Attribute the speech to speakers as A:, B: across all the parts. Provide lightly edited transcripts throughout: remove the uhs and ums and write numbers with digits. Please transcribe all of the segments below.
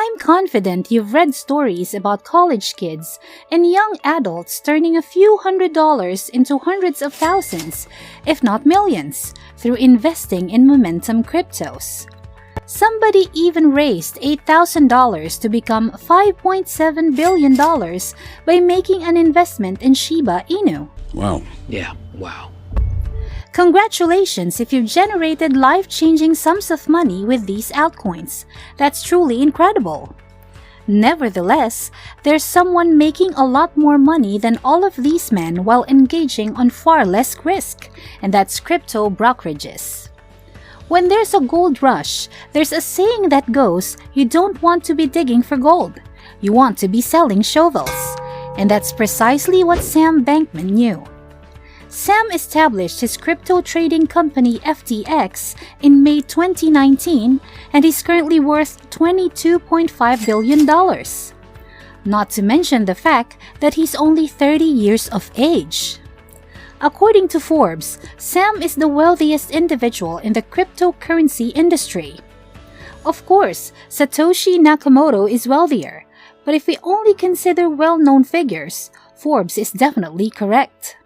A: I'm confident you've read stories about college kids and young adults turning a few $100s into hundreds of thousands, if not millions, through investing in momentum cryptos. Somebody even raised $8,000 to become $5.7 billion by making an investment in Shiba Inu.
B: Wow. Yeah, wow.
A: Congratulations if you've generated life-changing sums of money with these altcoins. That's truly incredible. Nevertheless, there's someone making a lot more money than all of these men while engaging on far less risk, and that's crypto brokerages. When there's a gold rush, there's a saying that goes, you don't want to be digging for gold. You want to be selling shovels. And that's precisely what Sam Bankman knew. Sam established his crypto trading company FTX in May 2019 and is currently worth $22.5 billion. Not to mention the fact that he's only 30 years of age. According to Forbes, Sam is the wealthiest individual in the cryptocurrency industry. Of course, Satoshi Nakamoto is wealthier, but if we only consider well-known figures, Forbes is definitely correct.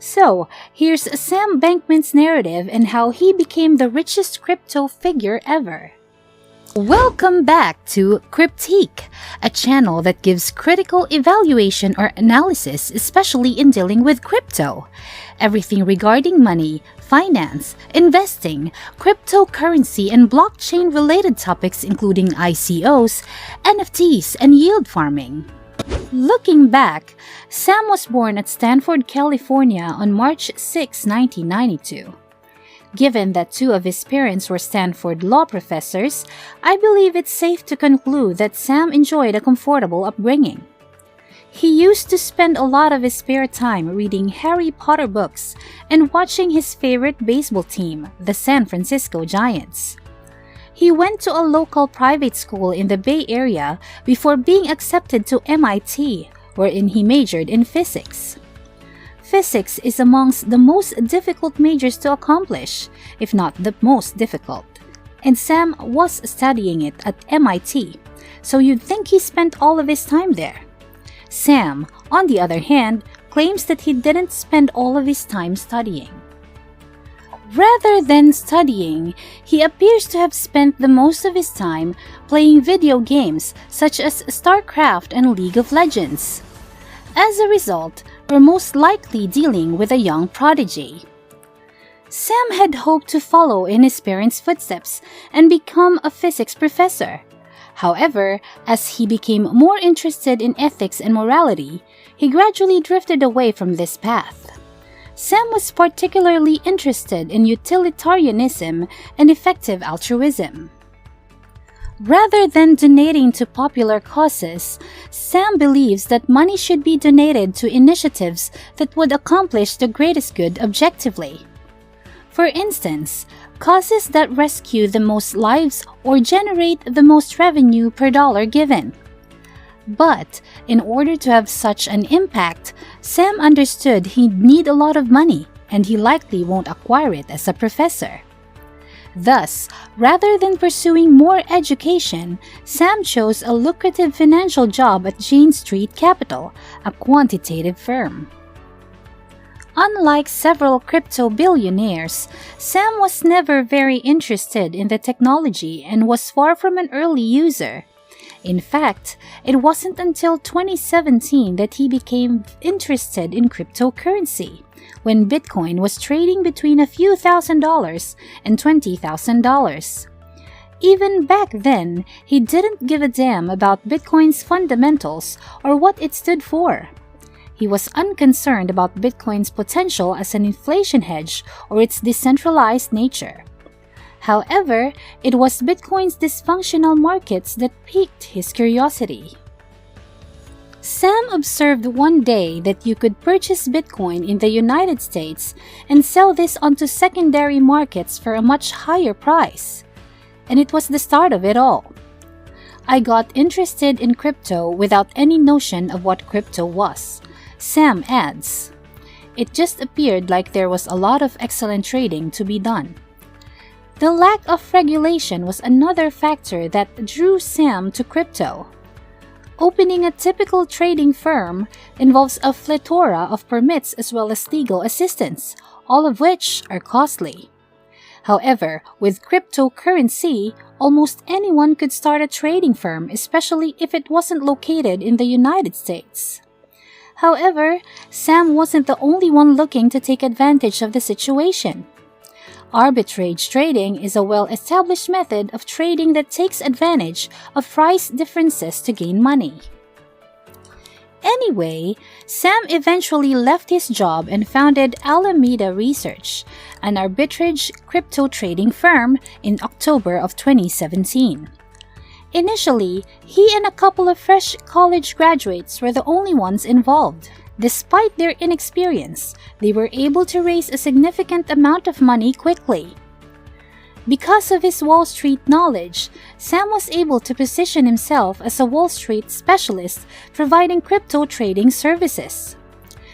A: So, here's Sam Bankman's narrative and how he became the richest crypto figure ever. Welcome back to Cryptique, a channel that gives critical evaluation or analysis, especially in dealing with crypto. Everything regarding money, finance, investing, cryptocurrency, and blockchain-related topics including ICOs, NFTs, and yield farming. Looking back, Sam was born at Stanford, California on March 6, 1992. Given that two of his parents were Stanford law professors, I believe it's safe to conclude that Sam enjoyed a comfortable upbringing. He used to spend a lot of his spare time reading Harry Potter books and watching his favorite baseball team, the San Francisco Giants. He went to a local private school in the Bay Area before being accepted to MIT, wherein he majored in physics. Physics is amongst the most difficult majors to accomplish, if not the most difficult, and Sam was studying it at MIT, so you'd think he spent all of his time there. Sam, on the other hand, claims that he didn't spend all of his time studying. Rather than studying, he appears to have spent the most of his time playing video games such as StarCraft and League of Legends. As a result, we're most likely dealing with a young prodigy. Sam had hoped to follow in his parents' footsteps and become a physics professor. However, as he became more interested in ethics and morality, he gradually drifted away from this path. Sam was particularly interested in utilitarianism and effective altruism. Rather than donating to popular causes, Sam believes that money should be donated to initiatives that would accomplish the greatest good objectively. For instance, causes that rescue the most lives or generate the most revenue per dollar given. But in order to have such an impact, Sam understood he'd need a lot of money, and he likely won't acquire it as a professor. Thus, rather than pursuing more education, Sam chose a lucrative financial job at Jane Street Capital, a quantitative firm. Unlike several crypto billionaires, Sam was never very interested in the technology and was far from an early user. In fact, it wasn't until 2017 that he became interested in cryptocurrency, when Bitcoin was trading between a few $1,000s and $20,000. Even back then, he didn't give a damn about Bitcoin's fundamentals or what it stood for. He was unconcerned about Bitcoin's potential as an inflation hedge or its decentralized nature. However, it was Bitcoin's dysfunctional markets that piqued his curiosity. Sam observed one day that you could purchase Bitcoin in the United States and sell this onto secondary markets for a much higher price. And it was the start of it all. I got interested in crypto without any notion of what crypto was, Sam adds. It just appeared like there was a lot of excellent trading to be done. The lack of regulation was another factor that drew Sam to crypto. Opening a typical trading firm involves a plethora of permits as well as legal assistance, all of which are costly. However, with cryptocurrency, almost anyone could start a trading firm, especially if it wasn't located in the United States. However, Sam wasn't the only one looking to take advantage of the situation. Arbitrage trading is a well-established method of trading that takes advantage of price differences to gain money. Anyway, Sam eventually left his job and founded Alameda Research, an arbitrage crypto trading firm, in October of 2017. Initially, he and a couple of fresh college graduates were the only ones involved. Despite their inexperience, they were able to raise a significant amount of money quickly. Because of his Wall Street knowledge, Sam was able to position himself as a Wall Street specialist providing crypto trading services.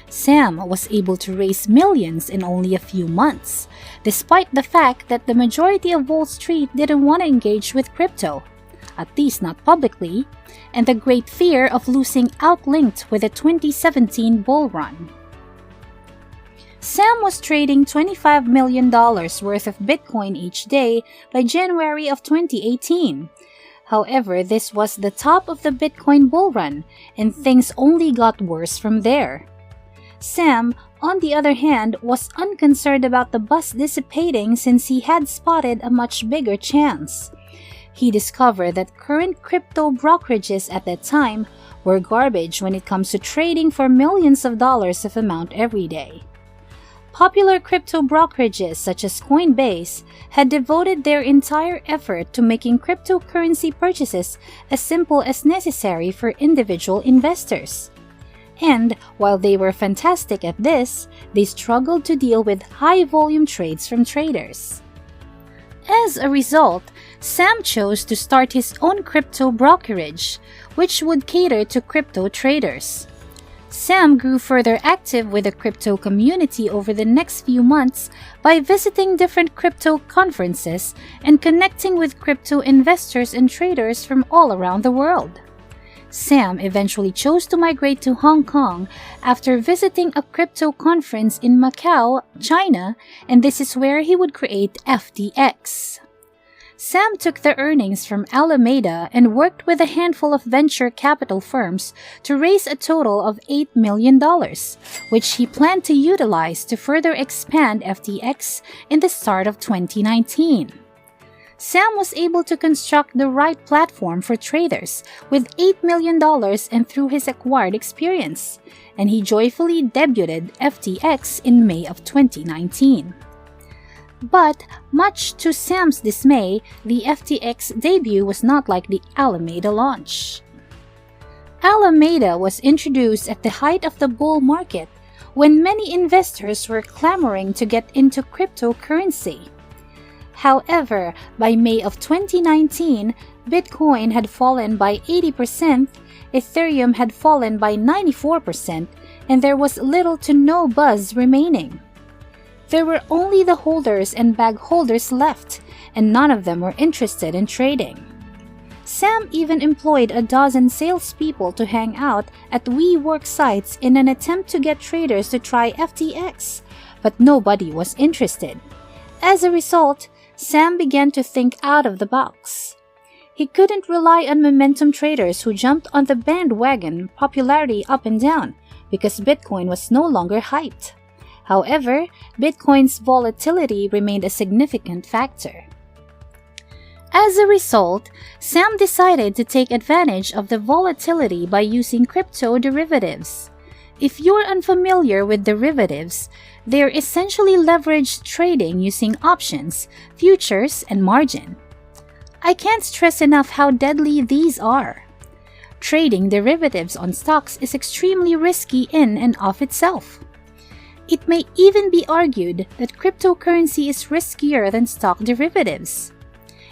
A: Sam was able to raise millions in only a few months, despite the fact that the majority of Wall Street didn't want to engage with crypto, at least not publicly, and the great fear of losing out linked with the 2017 bull run. Sam was trading $25 million worth of Bitcoin each day by January of 2018. However, this was the top of the Bitcoin bull run, and things only got worse from there. Sam, on the other hand, was unconcerned about the bust dissipating since he had spotted a much bigger chance. He discovered that current crypto brokerages at that time were garbage when it comes to trading for millions of dollars of amount every day. Popular crypto brokerages such as Coinbase had devoted their entire effort to making cryptocurrency purchases as simple as necessary for individual investors. And while they were fantastic at this, they struggled to deal with high-volume trades from traders. As a result, Sam chose to start his own crypto brokerage, which would cater to crypto traders. Sam grew further active with the crypto community over the next few months by visiting different crypto conferences and connecting with crypto investors and traders from all around the world. Sam eventually chose to migrate to Hong Kong after visiting a crypto conference in Macau, China, and this is where he would create FTX. Sam took the earnings from Alameda and worked with a handful of venture capital firms to raise a total of $8 million, which he planned to utilize to further expand FTX in the start of 2019. Sam was able to construct the right platform for traders with $8 million and through his acquired experience, and he joyfully debuted FTX in May of 2019. But, much to Sam's dismay, the FTX debut was not like the Alameda launch. Alameda was introduced at the height of the bull market when many investors were clamoring to get into cryptocurrency. However, by May of 2019, Bitcoin had fallen by 80%, Ethereum had fallen by 94%, and there was little to no buzz remaining. There were only the holders and bag holders left, and none of them were interested in trading. Sam even employed a dozen salespeople to hang out at WeWork sites in an attempt to get traders to try FTX, but nobody was interested. As a result, Sam began to think out of the box. He couldn't rely on momentum traders who jumped on the bandwagon popularity up and down because Bitcoin was no longer hyped. However, Bitcoin's volatility remained a significant factor. As a result, Sam decided to take advantage of the volatility by using crypto derivatives. If you're unfamiliar with derivatives, they're essentially leveraged trading using options, futures, and margin. I can't stress enough how deadly these are. Trading derivatives on stocks is extremely risky in and of itself. It may even be argued that cryptocurrency is riskier than stock derivatives.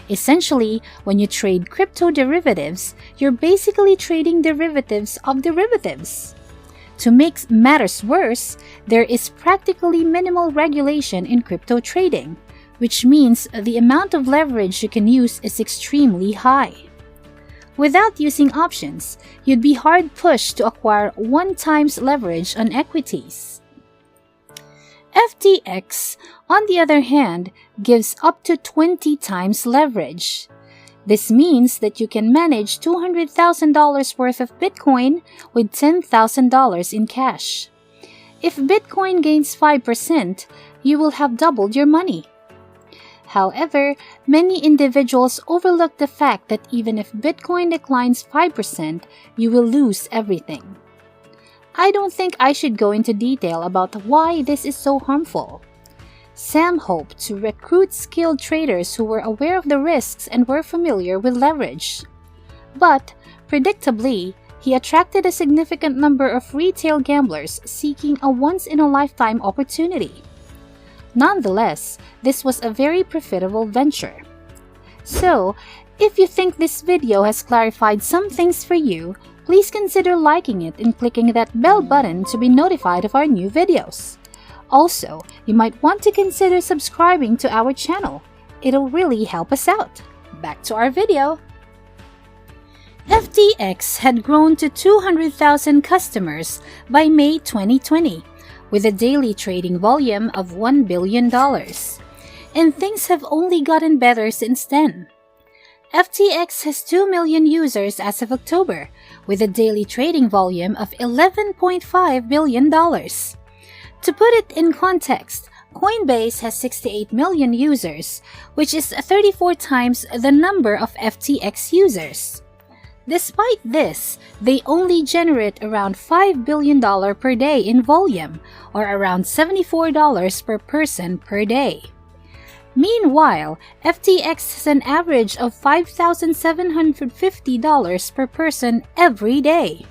A: Essentially, when you trade crypto derivatives, you're basically trading derivatives of derivatives. To make matters worse, there is practically minimal regulation in crypto trading, which means the amount of leverage you can use is extremely high. Without using options, you'd be hard-pushed to acquire 1x leverage on equities. FTX, on the other hand, gives up to 20x leverage. This means that you can manage $200,000 worth of Bitcoin with $10,000 in cash. If Bitcoin gains 5%, you will have doubled your money. However, many individuals overlook the fact that even if Bitcoin declines 5%, you will lose everything. I don't think I should go into detail about why this is so harmful. Sam hoped to recruit skilled traders who were aware of the risks and were familiar with leverage. But, predictably, he attracted a significant number of retail gamblers seeking a once-in-a-lifetime opportunity. Nonetheless, this was a very profitable venture. So, if you think this video has clarified some things for you, please consider liking it and clicking that bell button to be notified of our new videos. Also, you might want to consider subscribing to our channel. It'll really help us out. Back to our video. FTX had grown to 200,000 customers by May 2020, with a daily trading volume of $1 billion. And things have only gotten better since then. FTX has 2 million users as of October, with a daily trading volume of $11.5 billion. To put it in context, Coinbase has 68 million users, which is 34 times the number of FTX users. Despite this, they only generate around $5 billion per day in volume, or around $74 per person per day. Meanwhile, FTX has an average of $5,750 per person every day.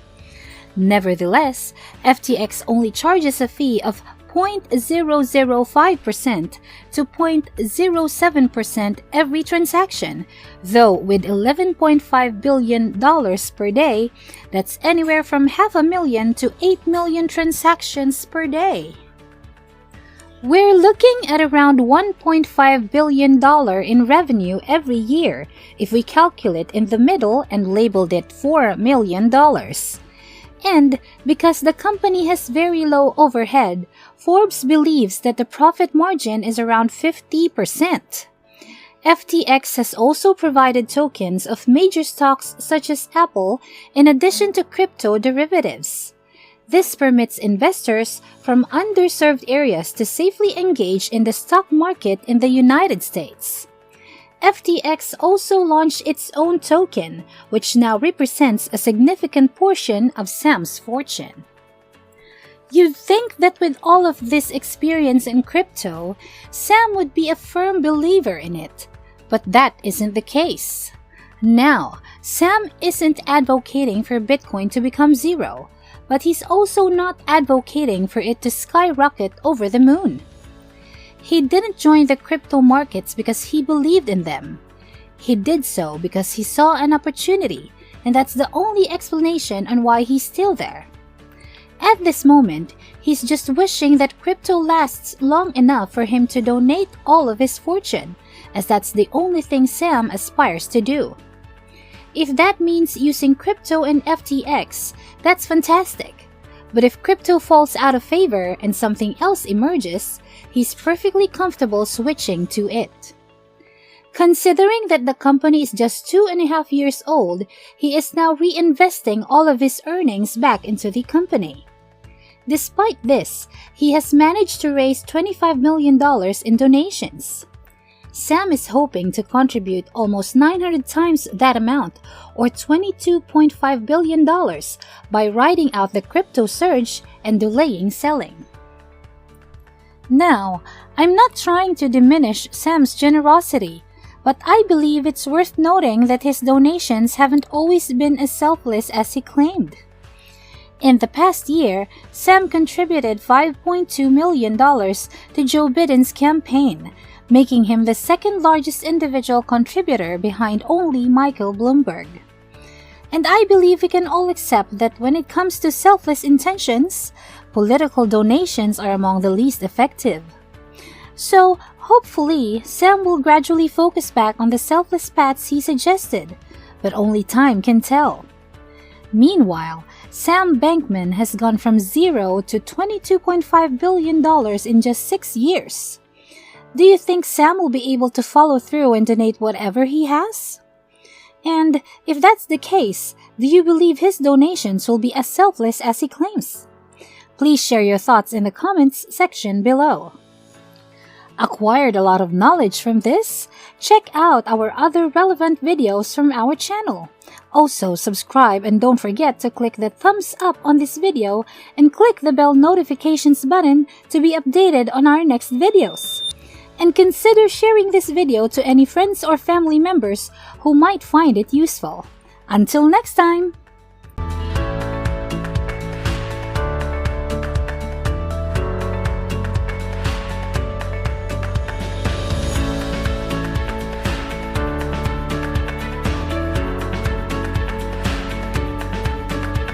A: Nevertheless, FTX only charges a fee of 0.005% to 0.07% every transaction, though with $11.5 billion per day, that's anywhere from 500,000 to 8 million transactions per day. We're looking at around $1.5 billion in revenue every year if we calculate in the middle and labeled it $4 million. And because the company has very low overhead, Forbes believes that the profit margin is around 50%. FTX has also provided tokens of major stocks such as Apple in addition to crypto derivatives. This permits investors from underserved areas to safely engage in the stock market in the United States. FTX also launched its own token, which now represents a significant portion of Sam's fortune. You'd think that with all of this experience in crypto, Sam would be a firm believer in it, but that isn't the case. Now, Sam isn't advocating for Bitcoin to become zero, but he's also not advocating for it to skyrocket over the moon. He didn't join the crypto markets because he believed in them. He did so because he saw an opportunity, and that's the only explanation on why he's still there. At this moment, he's just wishing that crypto lasts long enough for him to donate all of his fortune, as that's the only thing Sam aspires to do. If that means using crypto and FTX, that's fantastic. But if crypto falls out of favor and something else emerges, he's perfectly comfortable switching to it. Considering that the company is just 2.5 years old, he is now reinvesting all of his earnings back into the company. Despite this, he has managed to raise $25 million in donations. Sam is hoping to contribute almost 900 times that amount, or $22.5 billion, by riding out the crypto surge and delaying selling. Now, I'm not trying to diminish Sam's generosity, but I believe it's worth noting that his donations haven't always been as selfless as he claimed. In the past year, Sam contributed $5.2 million to Joe Biden's campaign, making him the second largest individual contributor behind only Michael Bloomberg. And I believe we can all accept that when it comes to selfless intentions, political donations are among the least effective. So, Hopefully, Sam will gradually focus back on the selfless paths he suggested, but only time can tell. Meanwhile, Sam Bankman has gone from zero to $22.5 billion in just 6 years. Do you think Sam will be able to follow through and donate whatever he has? And if that's the case, do you believe his donations will be as selfless as he claims? Please share your thoughts in the comments section below. Acquired a lot of knowledge from this? Check out our other relevant videos from our channel. Also, subscribe and don't forget to click the thumbs up on this video and click the bell notifications button to be updated on our next videos. And consider sharing this video to any friends or family members who might find it useful. Until next time!